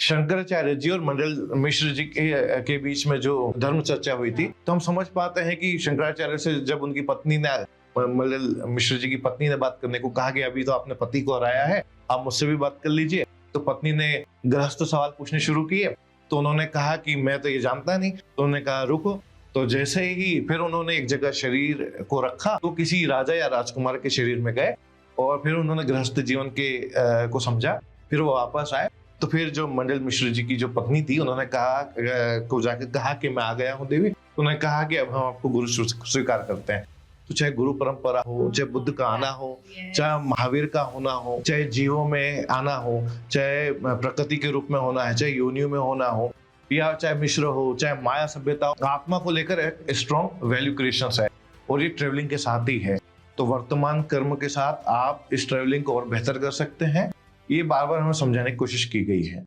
शंकराचार्य जी और मंडल मिश्र जी के बीच में जो धर्म चर्चा हुई थी, तो हम समझ पाते हैं कि शंकराचार्य से जब उनकी पत्नी ने, मंडल मिश्र जी की पत्नी ने बात करने को कहा कि अभी तो आपने पति को हराया है, आप मुझसे भी बात कर लीजिए, तो पत्नी ने गृहस्थ सवाल पूछने शुरू किए। तो उन्होंने कहा कि मैं तो ये जानता नहीं। तो उन्होंने कहा रुको। तो जैसे ही फिर उन्होंने एक जगह शरीर को रखा, तो किसी राजा या राजकुमार के शरीर में गए और फिर उन्होंने गृहस्थ जीवन को समझा। फिर वो वापस आए। तो फिर जो मंडल मिश्र जी की जो पत्नी थी, उन्होंने जाकर कहा कि मैं आ गया हूँ देवी। उन्होंने कहा कि अब हम आपको गुरु स्वीकार करते हैं। तो चाहे गुरु परंपरा हो, चाहे बुद्ध का आना हो, चाहे महावीर का होना हो, चाहे जीवों में आना हो, चाहे प्रकृति के रूप में होना है, चाहे योनियों में होना हो, या चाहे मिश्र हो, चाहे माया सभ्यता हो, आत्मा को लेकर एक स्ट्रॉन्ग वैल्यू क्रिएशन है और ये ट्रेवलिंग के साथ ही है। तो वर्तमान कर्म के साथ आप इस ट्रेवलिंग को और बेहतर कर सकते हैं। ये बार बार हमें समझाने की कोशिश की गई है।